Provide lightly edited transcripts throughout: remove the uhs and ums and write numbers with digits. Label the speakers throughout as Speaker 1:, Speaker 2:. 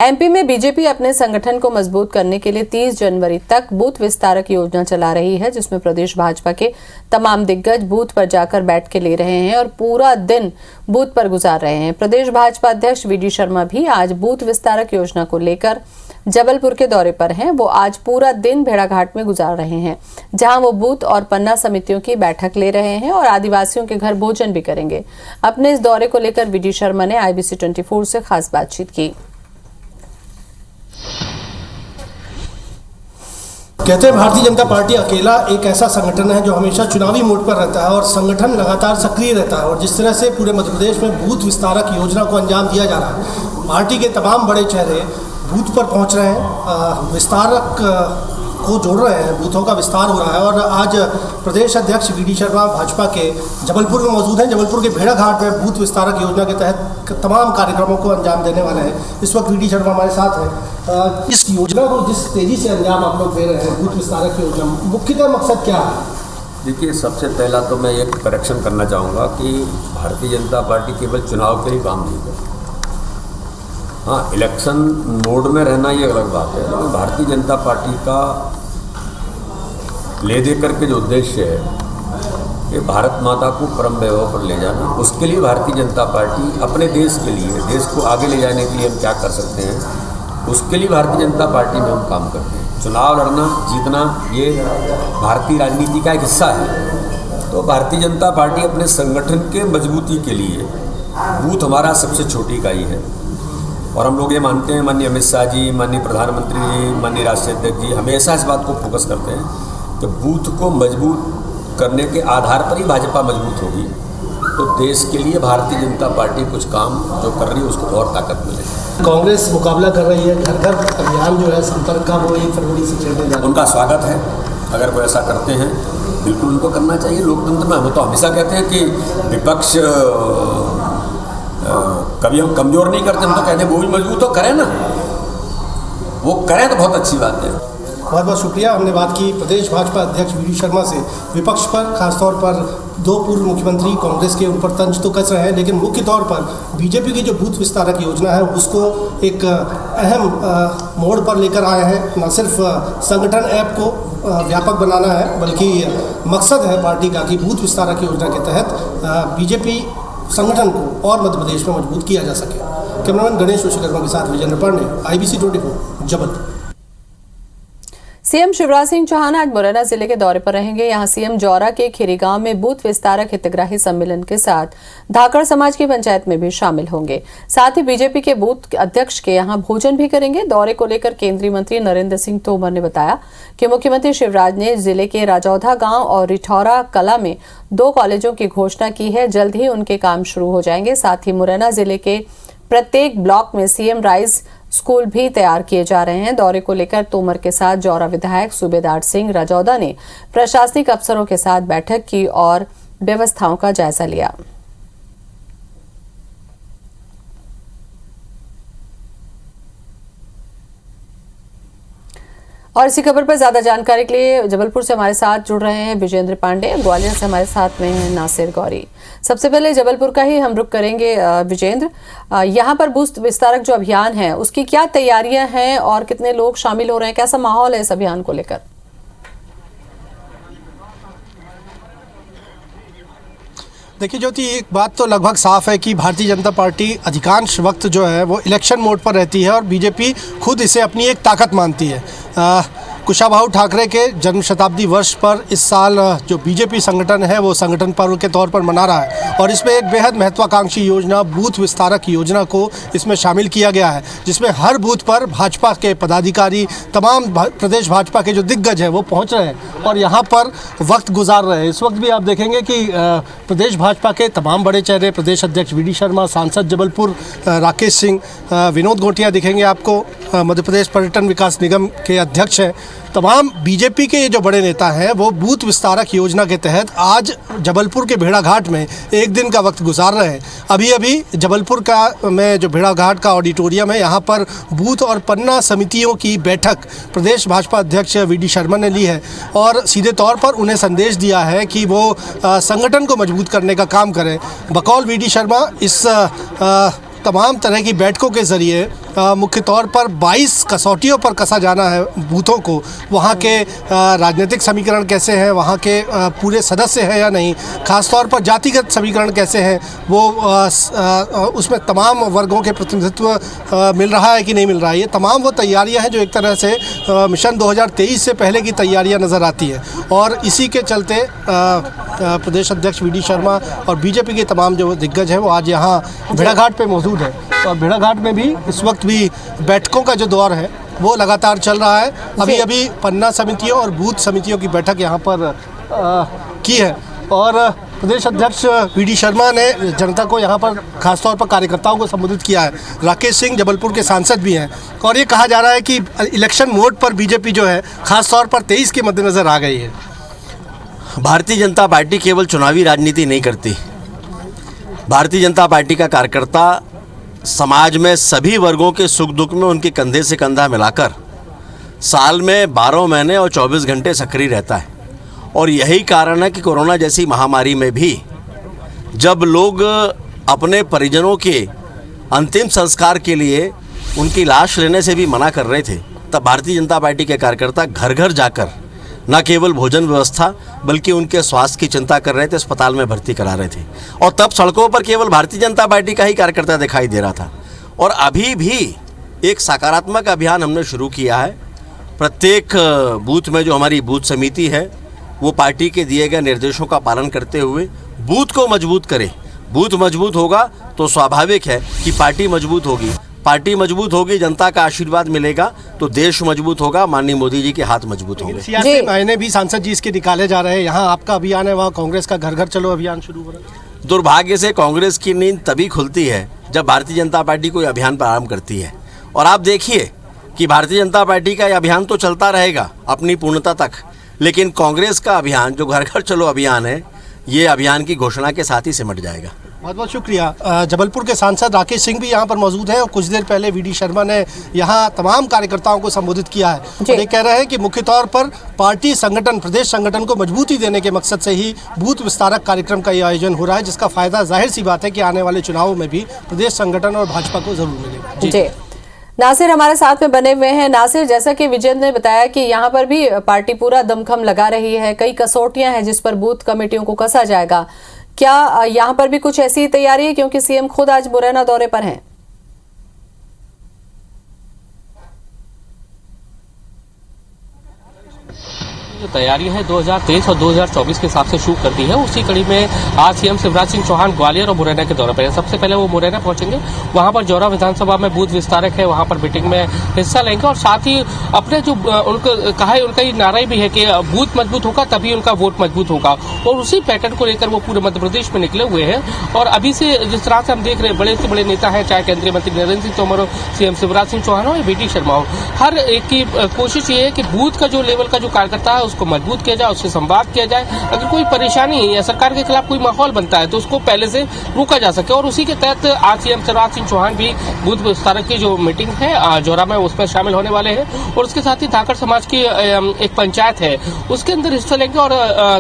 Speaker 1: MP में BJP अपने संगठन को मजबूत करने के लिए 30 जनवरी तक बूथ विस्तारक योजना चला रही है, जिसमें प्रदेश भाजपा के तमाम दिग्गज बूथ पर जाकर बैठ के ले रहे हैं और पूरा दिन बूथ पर गुजार रहे हैं। प्रदेश भाजपा अध्यक्ष वीडी शर्मा भी आज बूथ विस्तारक योजना को लेकर जबलपुर के दौरे पर हैं। वो आज पूरा दिन भेड़ाघाट में गुजार रहे हैं, जहां वो बूथ और पन्ना समितियों की बैठक ले रहे हैं और आदिवासियों के घर भोजन भी करेंगे। अपने इस दौरे को लेकर वीडी शर्मा ने IBC 24 से खास बातचीत की।
Speaker 2: कहते हैं भारतीय जनता पार्टी अकेला एक ऐसा संगठन है जो हमेशा चुनावी मोड पर रहता है और संगठन लगातार सक्रिय रहता है। और जिस तरह से पूरे मध्य प्रदेश में बूथ विस्तारक योजना को अंजाम दिया जा रहा है, पार्टी के तमाम बड़े चेहरे बूथ पर पहुंच रहे हैं, विस्तारक को जोड़ रहे हैं, बूथों का विस्तार हो रहा है। और आज प्रदेश अध्यक्ष वीडी शर्मा भाजपा के जबलपुर में मौजूद हैं। जबलपुर के भेड़ाघाट में बूथ विस्तारक योजना के तहत तमाम कार्यक्रमों को अंजाम देने वाले हैं। इस वक्त वीडी शर्मा हमारे साथ हैं। इस योजना को जिस तेजी से अंजाम आप लोग दे रहे हैं, बूथ विस्तारक योजना, मुख्यतः मकसद क्या है?
Speaker 3: देखिए, सबसे पहला तो मैं एक करेक्शन करना चाहूँगा कि भारतीय जनता पार्टी केवल चुनाव के लिए काम नहीं करती। हाँ, इलेक्शन मोड में रहना ये अलग बात है, लेकिन भारतीय जनता पार्टी का ले दे करके जो उद्देश्य है कि भारत माता को परम वैभव पर ले जाना, उसके लिए भारतीय जनता पार्टी अपने देश के लिए, देश को आगे ले जाने के लिए हम क्या कर सकते हैं, उसके लिए भारतीय जनता पार्टी में हम काम करते हैं। चुनाव लड़ना जीतना ये भारतीय राजनीति का एक हिस्सा है। तो भारतीय जनता पार्टी अपने संगठन के मजबूती के लिए, बूथ हमारा सबसे छोटी इकाई है और हम लोग ये मानते हैं, माननीय अमित शाह जी, माननीय प्रधानमंत्री जी, माननीय राष्ट्रीय अध्यक्ष जी हमेशा इस बात को फोकस करते हैं कि बूथ को मजबूत करने के आधार पर ही भाजपा मजबूत होगी। तो देश के लिए भारतीय जनता पार्टी कुछ काम जो कर रही है उसको और ताकत मिलेगी।
Speaker 2: कांग्रेस मुकाबला कर रही है, घर घर अभियान जो है संपर्क का, वो 1 फरवरी से चलने जा रहा है।
Speaker 3: उनका स्वागत है, अगर वो ऐसा करते हैं बिल्कुल उनको करना चाहिए। लोकतंत्र में हम तो हमेशा कहते हैं कि विपक्ष कभी हम कमज़ोर नहीं करते, हम तो कहते हैं वो भी मजबूत हो, करें ना, वो करें तो बहुत अच्छी बात है।
Speaker 2: बहुत बहुत शुक्रिया। हमने बात की प्रदेश भाजपा अध्यक्ष वीडी शर्मा से। विपक्ष पर खासतौर पर 2 पूर्व मुख्यमंत्री कांग्रेस के ऊपर तंज तो कस रहे हैं, लेकिन मुख्य तौर पर बीजेपी की जो बूथ विस्तारक योजना है उसको एक अहम मोड़ पर लेकर आए हैं। न सिर्फ संगठन ऐप को व्यापक बनाना है, बल्कि मकसद है पार्टी का कि बूथ विस्तारक योजना के तहत बीजेपी संगठन को और मध्य प्रदेश में मजबूत किया जा सके। कैमरामैन गणेश विश्वकर्मा के साथ विजेंद्र पांडे, IBC 24 जबलपुर।
Speaker 1: सीएम शिवराज सिंह चौहान आज मुरैना जिले के दौरे पर रहेंगे। यहां सीएम जौरा के खीरी गांव में बूथ विस्तारक हितग्राही सम्मेलन के साथ धाकड़ समाज की पंचायत में भी शामिल होंगे। साथ ही बीजेपी के बूथ अध्यक्ष के यहां भोजन भी करेंगे। दौरे को लेकर केंद्रीय मंत्री नरेंद्र सिंह तोमर ने बताया कि मुख्यमंत्री शिवराज ने जिले के राजौधा गांव और रिठौरा कला में 2 कॉलेजों की घोषणा की है। जल्द ही उनके काम शुरू हो जाएंगे। साथ ही मुरैना जिले के प्रत्येक ब्लॉक में सीएम राइज स्कूल भी तैयार किए जा रहे हैं। दौरे को लेकर तोमर के साथ जौरा विधायक सूबेदार सिंह राजौदा ने प्रशासनिक अफसरों के साथ बैठक की और व्यवस्थाओं का जायजा लिया। और इसी खबर पर ज्यादा जानकारी के लिए जबलपुर से हमारे साथ जुड़ रहे हैं विजेंद्र पांडे, ग्वालियर से हमारे साथ में हैं नासिर गौरी। सबसे पहले जबलपुर का ही हम रुख करेंगे। विजेंद्र, यहाँ पर बूथ विस्तारक जो अभियान है उसकी क्या तैयारियां हैं और कितने लोग शामिल हो रहे हैं, कैसा माहौल है इस अभियान को लेकर?
Speaker 2: देखिए ज्योति, एक बात तो लगभग साफ है कि भारतीय जनता पार्टी अधिकांश वक्त जो है वो इलेक्शन मोड पर रहती है और बीजेपी खुद इसे अपनी एक ताकत मानती है। कुशाभाऊ ठाकरे के जन्म शताब्दी वर्ष पर इस साल जो बीजेपी संगठन है वो संगठन पर्व के तौर पर मना रहा है और इसमें एक बेहद महत्वाकांक्षी योजना बूथ विस्तारक योजना को इसमें शामिल किया गया है, जिसमें हर बूथ पर भाजपा के पदाधिकारी, तमाम प्रदेश भाजपा के जो दिग्गज हैं वो पहुंच रहे हैं और यहाँ पर वक्त गुजार रहे हैं। इस वक्त भी आप देखेंगे कि प्रदेश भाजपा के तमाम बड़े चेहरे, प्रदेश अध्यक्ष वीडी शर्मा, सांसद जबलपुर राकेश सिंह, विनोद गोटिया दिखेंगे आपको, मध्य प्रदेश पर्यटन विकास निगम के अध्यक्ष हैं। तमाम बीजेपी के ये जो बड़े नेता हैं वो बूथ विस्तारक योजना के तहत आज जबलपुर के भेड़ाघाट में एक दिन का वक्त गुजार रहे हैं। अभी जबलपुर का में जो भेड़ाघाट का ऑडिटोरियम है, यहाँ पर बूथ और पन्ना समितियों की बैठक प्रदेश भाजपा अध्यक्ष वीडी शर्मा ने ली है और सीधे तौर पर उन्हें संदेश दिया है कि वो संगठन को मजबूत करने का काम करें। बकौल वीडी शर्मा इस तमाम तरह की बैठकों के ज़रिए मुख्य तौर पर 22 कसौटियों पर कसा जाना है बूथों को। वहाँ के राजनीतिक समीकरण कैसे हैं, वहाँ के पूरे सदस्य हैं या नहीं, ख़ासतौर पर जातिगत समीकरण कैसे हैं, वो उसमें तमाम वर्गों के प्रतिनिधित्व मिल रहा है कि नहीं मिल रहा है। ये तमाम वो तैयारियां हैं जो एक तरह से मिशन 2023 से पहले की तैयारियां नज़र आती हैं। और इसी के चलते प्रदेश अध्यक्ष वी डी शर्मा और बीजेपी के तमाम जो दिग्गज हैं वो आज यहाँ भेड़ाघाट पे मौजूद है। और भेड़ाघाट में भी इस वक्त भी बैठकों का जो दौर है वो लगातार चल रहा है। अभी पन्ना समितियों और बूथ समितियों की बैठक यहाँ पर की है। और प्रदेश अध्यक्ष वी डी शर्मा ने जनता को यहाँ पर खासतौर पर कार्यकर्ताओं को संबोधित किया है। राकेश सिंह जबलपुर के सांसद भी हैं और ये कहा जा रहा है कि इलेक्शन मोड पर बीजेपी जो है खासतौर पर 23 के मद्देनज़र आ गई है।
Speaker 4: भारतीय जनता पार्टी केवल चुनावी राजनीति नहीं करती। भारतीय जनता पार्टी का कार्यकर्ता समाज में सभी वर्गों के सुख दुख में उनके कंधे से कंधा मिलाकर साल में 12 महीने और 24 घंटे सक्रिय रहता है। और यही कारण है कि कोरोना जैसी महामारी में भी जब लोग अपने परिजनों के अंतिम संस्कार के लिए उनकी लाश लेने से भी मना कर रहे थे, तब भारतीय जनता पार्टी के कार्यकर्ता घर घर जाकर न केवल भोजन व्यवस्था बल्कि उनके स्वास्थ्य की चिंता कर रहे थे, अस्पताल में भर्ती करा रहे थे। और तब सड़कों पर केवल भारतीय जनता पार्टी का ही कार्यकर्ता दिखाई दे रहा था। और अभी भी एक सकारात्मक अभियान हमने शुरू किया है। प्रत्येक बूथ में जो हमारी बूथ समिति है वो पार्टी के दिए गए निर्देशों का पालन करते हुए बूथ को मजबूत करे। बूथ मजबूत होगा तो स्वाभाविक है कि पार्टी मजबूत होगी। पार्टी मजबूत होगी, जनता का आशीर्वाद मिलेगा तो देश मजबूत होगा, माननीय मोदी जी के हाथ मजबूत होंगे।
Speaker 2: सियासी मायने भी सांसद जी इसके निकाले जा रहे हैं। यहाँ आपका अभियान है, वहाँ कांग्रेस का घर घर चलो अभियान शुरू हो रहा है।
Speaker 4: दुर्भाग्य से कांग्रेस की नींद तभी खुलती है जब भारतीय जनता पार्टी कोई अभियान प्रारंभ करती है। और आप देखिए कि भारतीय जनता पार्टी का यह अभियान तो चलता रहेगा अपनी पूर्णता तक, लेकिन कांग्रेस का अभियान जो घर घर चलो अभियान है, ये अभियान की घोषणा के साथ ही सिमट जाएगा।
Speaker 2: बहुत बहुत शुक्रिया। जबलपुर के सांसद राकेश सिंह भी यहाँ पर मौजूद हैं और कुछ देर पहले वी डी शर्मा ने यहाँ तमाम कार्यकर्ताओं को संबोधित किया है। और ये कह रहे हैं कि मुख्य तौर पर पार्टी संगठन, प्रदेश संगठन को मजबूती देने के मकसद से ही बूथ विस्तारक कार्यक्रम का ये आयोजन हो रहा है, जिसका फायदा जाहिर सी बात है कि आने वाले चुनावों में भी प्रदेश संगठन और भाजपा को जरूर मिलेगा।
Speaker 1: जी, नासिर हमारे साथ में बने हुए हैं। नासिर, जैसा कि विजेंद्र ने बताया कि यहाँ पर भी पार्टी पूरा दमखम लगा रही है, कई कसौटियां हैं जिस पर बूथ कमेटियों को कसा जाएगा। क्या यहाँ पर भी कुछ ऐसी तैयारी है, क्योंकि सीएम खुद आज मुरैना दौरे पर हैं?
Speaker 5: जो तैयारी है 2023 और 2024 के हिसाब से शुरू कर दी है, उसी कड़ी में आज सीएम शिवराज सिंह चौहान ग्वालियर और मुरैना के दौरे पर है। सबसे पहले वो मुरैना पहुंचेंगे, वहां पर जौरा विधानसभा में बूथ विस्तारक है, वहां पर मीटिंग में हिस्सा लेंगे। और साथ ही अपने जो उनको कहा है, उनका ये नारा भी है कि बूथ मजबूत होगा तभी उनका वोट मजबूत होगा। और उसी पैटर्न को लेकर वो पूरे मध्य प्रदेश में निकले हुए हैं। और अभी से जिस तरह से हम देख रहे हैं, बड़े से बड़े नेता हैं, चाहे केंद्रीय मंत्री नरेंद्र सिंह तोमर हो, सीएम शिवराज सिंह चौहान हो या वी डी शर्मा हो, हर एक की कोशिश ये है कि बूथ का जो लेवल का जो कार्यकर्ता है उसको मजबूत किया जाए, उससे संवाद किया जाए। अगर कोई परेशानी या सरकार के खिलाफ कोई माहौल बनता है तो उसको पहले से रोका जा सके। और उसी के तहत आज सीएम शिवराज सिंह चौहान भी बूथ विस्तारक की जो मीटिंग है जौरा में, उसमें शामिल होने वाले हैं। और उसके साथ ही धाकड़ समाज की एक पंचायत है, उसके अंदर हिस्सा लेंगे। और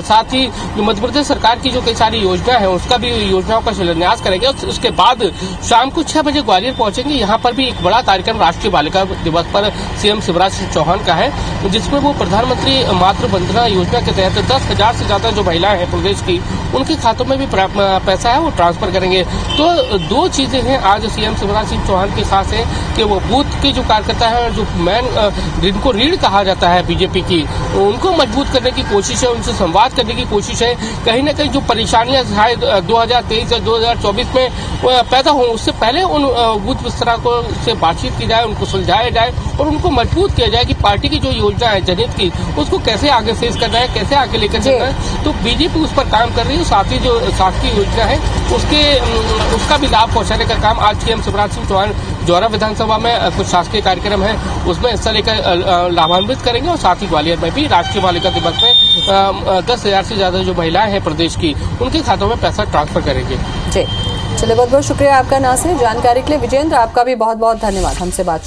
Speaker 5: साथ ही मध्य प्रदेश सरकार की जो कई सारी योजना है उसका भी योजनाओं का शिलान्यास करेंगे। और उसके बाद शाम को 6 बजे ग्वालियर पहुंचेंगे। यहाँ पर भी एक बड़ा कार्यक्रम राष्ट्रीय बालिका दिवस पर सीएम शिवराज सिंह चौहान का है, जिसमें वो प्रधानमंत्री मातृ वंदना योजना के तहत 10,000 से ज्यादा जो महिलाएं हैं प्रदेश की, उनके खातों में भी पैसा है वो ट्रांसफर करेंगे। तो दो चीजें हैं आज सीएम शिवराज सिंह चौहान के साथ है कि वो बूथ के जो कार्यकर्ता है, जो जिनको रीढ़ कहा जाता है बीजेपी की, उनको मजबूत करने की कोशिश है, उनसे संवाद करने की कोशिश है। कहीं न कहीं जो परेशानियां शायद 2023 या 2024 में पैदा हो, उससे पहले उन बूथ विस्तारकों से बातचीत की जाए, उनको सुलझाया जाए और उनको मजबूत किया जाए कि पार्टी की जो योजना है जनहित की, उसको कैसे आगे फेस करना है, कैसे आगे लेकर चलना है। तो बीजेपी उस पर काम कर रही है। साथ ही जो शासकीय योजना है उसका भी लाभ पहुंचाने का काम आज सीएम शिवराज सिंह चौहान जौरा विधानसभा में कुछ शासकीय कार्यक्रम है उसमें हिस्सा लेकर लाभान्वित करेंगे। और साथ ही ग्वालियर में भी राष्ट्रीय बालिका दिवस में 10,000 से ज्यादा जो महिलाएं हैं प्रदेश की, उनके खातों में पैसा ट्रांसफर करेंगे।
Speaker 1: जी, चलिए, बहुत बहुत शुक्रिया आपका नासिर जानकारी के लिए। विजेंद्र, आपका भी बहुत बहुत धन्यवाद हमसे बातचीत